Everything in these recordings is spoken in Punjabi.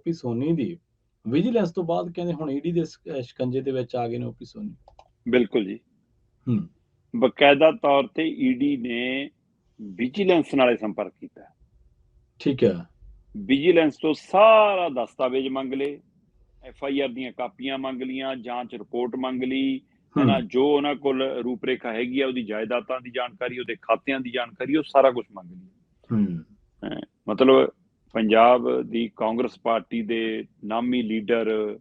ਓਪੀ ਸੋਨੀ ਦੀ ਵਿਜੀਲੈਂਸ ਤੋਂ ਬਾਅਦ ਕਹਿੰਦੇ ਹੁਣ ਈਡੀ ਦੇ ਸ਼ਿਕੰਜੇ ਦੇ ਵਿੱਚ ਆ ਗਏ ਨੇ ਓਪੀ ਸੋਨੀ। ਬਿਲਕੁਲ ਜੀ, ਹੂੰ ਬਕਾਇਦਾ ਤੌਰ ਤੇ ਈਡੀ ਨੇ ਵਿਜੀਲੈਂਸ ਨਾਲੇ ਸੰਪਰਕ ਕੀਤਾ। ਠੀਕ ਹੈ। ਵਿਜੀਲੈਂਸ ਤੋਂ ਸਾਰਾ ਦਸਤਾਵੇਜ਼ ਮੰਗ ਲਏ, FIR ਦੀਆਂ ਕਾਪੀਆਂ ਮੰਗ ਲੀਆਂ, ਜਾਂਚ ਰਿਪੋਰਟ ਮੰਗ ਲਈ, ਹੈ ਨਾ, ਜੋ ਉਹਨਾਂ ਕੋਲ ਰੂਪਰੇਖਾ ਹੈਗੀ ਆ ਉਹਦੀ ਜਾਇਦਾਦਾਂ ਦੀ ਜਾਣਕਾਰੀ, ਉਹਦੇ ਖਾਤਿਆਂ ਦੀ ਜਾਣਕਾਰੀ, ਉਹ ਸਾਰਾ ਕੁਝ ਮੰਗ ਲਈ। ਮਤਲਬ ਪੰਜਾਬ ਦੀ ਕਾਂਗਰਸ ਪਾਰਟੀ ਦੇ ਨਾਮੀ ਲੀਡਰ,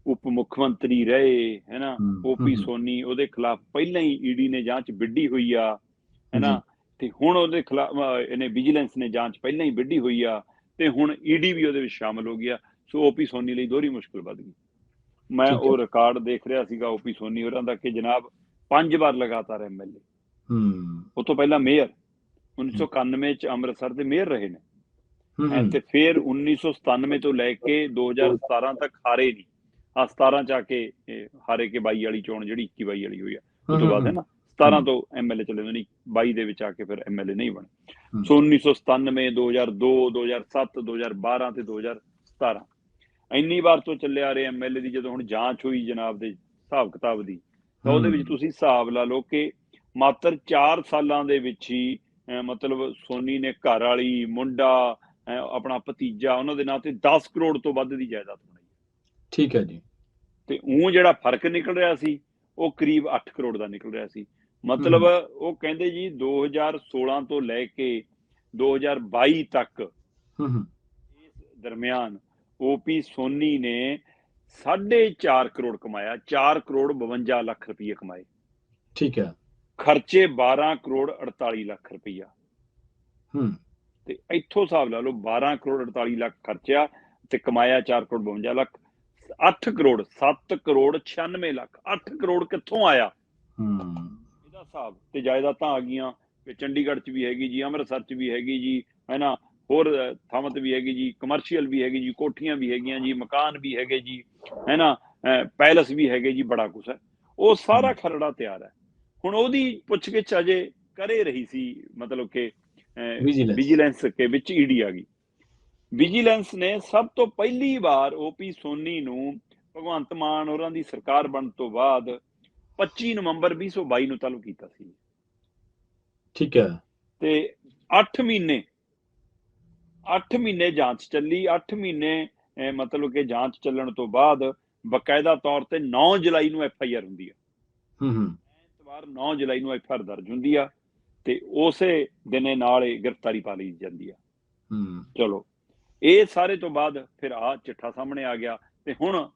ਉਪ ਮੁੱਖ ਮੰਤਰੀ ਰਹੇ, ਹੈ ਨਾ, ਓਪੀ ਸੋਨੀ, ਉਹਦੇ ਖਿਲਾਫ ਪਹਿਲਾਂ ਹੀ ਈਡੀ ਨੇ ਜਾਂਚ ਵਿੱਢੀ ਹੋਈ ਆ, ਹੈ ਨਾ, ਤੇ ਹੁਣ ਉਹਦੇ ਖਿਲਾਫ ਇਹਨੇ ਵਿਜੀਲੈਂਸ ਨੇ ਜਾਂਚ ਪਹਿਲਾਂ ਹੀ ਵਿੱਢੀ ਹੋਈ ਆ, ਤੇ ਹੁਣ ਈਡੀ ਵੀ ਉਹਦੇ ਵਿੱਚ ਸ਼ਾਮਲ ਹੋ ਗਿਆ। ਸੋ ਓਪੀ ਸੋਨੀ ਲਈ ਦੋਹਰੀ ਮੁਸ਼ਕਲ ਵੱਧ ਗਈ। ਮੈਂ ਉਹ ਰਿਕਾਰਡ ਦੇਖ ਰਿਹਾ ਸੀਗਾ ਓਪੀ ਸੋਨੀ ਹੋਰਾਂ ਦਾ ਕਿ ਜਨਾਬ 5 ਵਾਰ ਲਗਾਤਾਰ MLA, ਉਹ ਤੋਂ ਪਹਿਲਾਂ ਮੇਅਰ, 1991 ਚ ਅੰਮ੍ਰਿਤਸਰ ਦੇ ਮੇਅਰ ਰਹੇ ਨੇ, ਤੇ ਫਿਰ 1997 ਤੋਂ ਲੈ ਕੇ 2017 ਤੱਕ ਹਾਰੇ ਨਹੀਂ। 17 ਚ ਆ ਕੇ ਹਾਰੇ ਕੇ 22 ਵਾਲੀ ਚੋਣ ਜਿਹੜੀ 21-22 ਵਾਲੀ ਹੋਈ ਆ, ਉਹ ਤੋਂ ਬਾਅਦ ਹੈ ਨਾ 17 ਤੋਂ MLA ਚਲੇ ਜਾਂਦੇ, 22 ਦੇ ਵਿੱਚ ਆ ਕੇ ਫਿਰ MLA ਨਹੀਂ ਬਣੇ। ਸੋ 1997, 2002, 2007, 2012 ਤੇ 2017 ਇੰਨੀ ਵਾਰ ਤੋਂ ਚੱਲਿਆ ਰਿਹਾ MLA ਦੀ। ਜਦੋਂ ਹੁਣ ਜਾਂਚ ਹੋਈ ਜਨਾਬ ਦੇ ਹਿਸਾਬ ਕਿਤਾਬ ਦੀ, ਤਾਂ ਉਹਦੇ ਵਿੱਚ ਤੁਸੀਂ ਹਿਸਾਬ ਲਾ ਲਓ ਕਿ ਮਾਤਰ 4 ਸਾਲਾਂ ਦੇ ਵਿੱਚ ਹੀ ਮਤਲਬ ਸੋਨੀ ਨੇ ਘਰ ਵਾਲੀ, ਮੁੰਡਾ, ਆਪਣਾ ਭਤੀਜਾ, ਉਹਨਾਂ ਦੇ ਨਾਂ ਤੇ 10 ਕਰੋੜ ਤੋਂ ਵੱਧ ਦੀ ਜਾਇਦਾਦ ਬਣਾਈ। ਠੀਕ ਹੈ ਜੀ। ਤੇ ਉਹ ਜਿਹੜਾ ਫਰਕ ਨਿਕਲ ਰਿਹਾ ਸੀ ਉਹ ਕਰੀਬ 8 ਕਰੋੜ ਦਾ ਨਿਕਲ ਰਿਹਾ ਸੀ। ਮਤਲਬ ਉਹ ਕਹਿੰਦੇ ਜੀ 2016 ਤੋਂ ਲੈ ਕੇ 2022 ਤੱਕ ਇਸ ਦਰਮਿਆਨ ਓਪੀ ਸੋਨੀ ਨੇ 4.5 ਕਰੋੜ ਕਮਾਇਆ, 4 ਕਰੋੜ 52 ਲੱਖ ਰੁਪਏ ਕਮਾਏ। ਠੀਕ ਹੈ। ਖਰਚੇ 12 ਕਰੋੜ 48 ਲੱਖ ਰੁਪਈਆ। ਤੇ ਇੱਥੋਂ ਹਿਸਾਬ ਲਾ ਲਓ, 12 ਕਰੋੜ 48 ਲੱਖ ਖਰਚਿਆ ਤੇ ਕਮਾਇਆ 4 ਕਰੋੜ 52 ਲੱਖ। 8 ਕਰੋੜ 7 ਕਰੋੜ 96 ਲੱਖ, 8 ਕਰੋੜ ਕਿੱਥੋਂ ਆਇਆ ਇਹਦਾ ਹਿਸਾਬ। ਤੇ ਜਾਇਦਾਦਾਂ ਆ ਗਈਆਂ, ਚੰਡੀਗੜ੍ਹ ਚ ਵੀ ਹੈਗੀ ਜੀ, ਅੰਮ੍ਰਿਤਸਰ ਚ ਵੀ ਹੈਗੀ ਜੀ, ਹੈ ਨਾ, ਹੋਰ ਥਾਵਾਂ ਤੇ ਵੀ ਹੈਗੀ ਜੀ, ਕਮਰਸ਼ੀਅਲ ਵੀ ਹੈਗੀ ਜੀ, ਕੋਠੀਆਂ ਵੀ ਹੈਗੀਆਂ ਜੀ, ਮਕਾਨ ਵੀ ਹੈਗੇ ਜੀ, ਹੈ ਨਾ, ਪੈਲਸ ਵੀ ਹੈਗੇ ਜੀ, ਬੜਾ ਕੁਛ ਹੈ। ਉਹ ਸਾਰਾ ਖਰੜਾ ਤਿਆਰ ਹੈ। ਹੁਣ ਉਹਦੀ ਪੁੱਛਗਿੱਛ ਅਜੇ ਕਰੇ ਰਹੀ ਸੀ, ਮਤਲਬ ਕਿ ਵਿਜੀਲੈਂਸ ਕੇ ਵਿੱਚ ਈਡੀ ਆ ਗਈ। ਵਿਜੀਲੈਂਸ ਨੇ ਸਭ ਤੋਂ ਪਹਿਲੀ ਵਾਰ ਓਪੀ ਸੋਨੀ ਨੂੰ ਭਗਵੰਤ ਮਾਨ ਹੋਰਾਂ ਦੀ ਸਰਕਾਰ ਬਣਨ ਤੋਂ ਬਾਅਦ 25 ਨਵੰਬਰ 2022 ਨੂੰ ਤਲਬ ਕੀਤਾ ਸੀ। ਠੀਕ ਹੈ। ਤੇ 8 ਮਹੀਨੇ ਜਾਂਚ ਚੱਲੀ। 8 ਮਹੀਨੇ ਮਤਲਬ ਕਿ ਜਾਂਚ ਚੱਲਣ ਤੋਂ ਬਾਅਦ ਬਕਾਇਦਾ ਤੌਰ ਤੇ 9 ਜੁਲਾਈ ਨੂੰ FIR ਹੁੰਦੀ ਆ। ਐਤਵਾਰ 9 ਜੁਲਾਈ ਨੂੰ FIR ਦਰਜ ਹੁੰਦੀ ਆ ਤੇ ਉਸੇ ਦਿਨੇ ਨਾਲ ਹੀ ਗ੍ਰਿਫਤਾਰੀ ਪਾ ਲਈ ਜਾਂਦੀ ਆ। ਚਲੋ, ਇਹ ਸਾਰੇ ਤੋਂ ਬਾਅਦ ਫਿਰ ਆ ਚਿੱਠਾ ਸਾਹਮਣੇ ਆ ਗਿਆ ਤੇ ਹੁਣ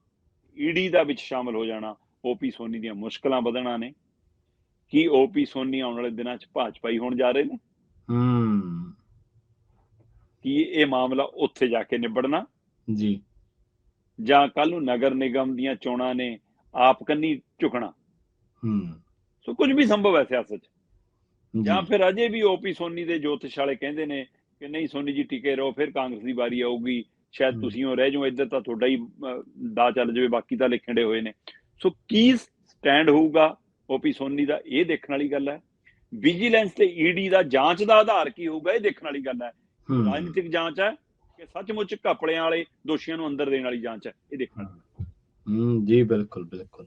ਈਡੀ ਦਾ ਵਿੱਚ ਸ਼ਾਮਲ ਹੋ ਜਾਣਾ ਓਪੀ ਸੋਨੀ ਦੀਆਂ ਮੁਸ਼ਕਲਾਂ ਵਧਣਾ ਨੇ। ਕੀ ਓਪੀ ਸੋਨੀ ਆਉਣ ਵਾਲੇ ਦਿਨਾਂ ਚ ਭਾਜਪਾਈ ਹੋਣ ਜਾ ਰਹੇ ਨੇ? ਕੀ ਇਹ ਮਾਮਲਾ ਉੱਥੇ ਜਾ ਕੇ ਨਿਬੜਨਾ ਜੀ, ਜਾਂ ਕੱਲ ਨੂੰ ਨਗਰ ਨਿਗਮ ਦੀਆਂ ਚੋਣਾਂ ਨੇ ਆਪ ਕੰਨੀ ਝੁਕਣਾ? ਸੋ ਕੁਝ ਵੀ ਸੰਭਵ ਹੈ ਸਿਆਸਤ ਚ। ਜਾਂ ਫਿਰ ਅਜੇ ਵੀ ਓਪੀ ਸੋਨੀ ਦੇ ਜੋਤਿਸ਼ ਵਾਲੇ ਕਹਿੰਦੇ ਨੇ ਕਿ ਨਹੀਂ ਸੋਨੀ ਜੀ ਟਿਕੇ ਰਹੋ, ਫਿਰ ਕਾਂਗਰਸ ਦੀ ਵਾਰੀ ਆਊਗੀ, ਸ਼ਾਇਦ ਤੁਸੀਂ ਉਹ ਰਹਿ ਜਾਓ, ਇੱਧਰ ਤਾਂ ਤੁਹਾਡਾ ਹੀ ਦਾ ਚੱਲ ਜਾਵੇ, ਬਾਕੀ ਤਾਂ ਲਿਖਣ ਹੋਏ ਨੇ। ਸੋ ਕੀ ਸਟੈਂਡ ਹੋਊਗਾ ਓਪੀ ਸੋਨੀ ਦਾ, ਇਹ ਦੇਖਣ ਵਾਲੀ ਗੱਲ ਹੈ। ਵਿਜੀਲੈਂਸ ਤੇ ਈਡੀ ਦਾ ਜਾਂਚ ਦਾ ਆਧਾਰ ਕੀ ਹੋਊਗਾ, ਇਹ ਦੇਖਣ ਵਾਲੀ ਗੱਲ ਹੈ। ਰਾਜਨੀਤਿਕ ਜਾਂਚ ਹੈ ਕਿ ਸੱਚਮੁੱਚ ਘਪਲਿਆਂ ਵਾਲੇ ਦੋਸ਼ੀਆਂ ਨੂੰ ਅੰਦਰ ਦੇਣ ਵਾਲੀ ਜਾਂਚ ਹੈ, ਇਹ ਦੇਖਣ ਵਾਲੀ। ਜੀ ਬਿਲਕੁਲ ਬਿਲਕੁਲ।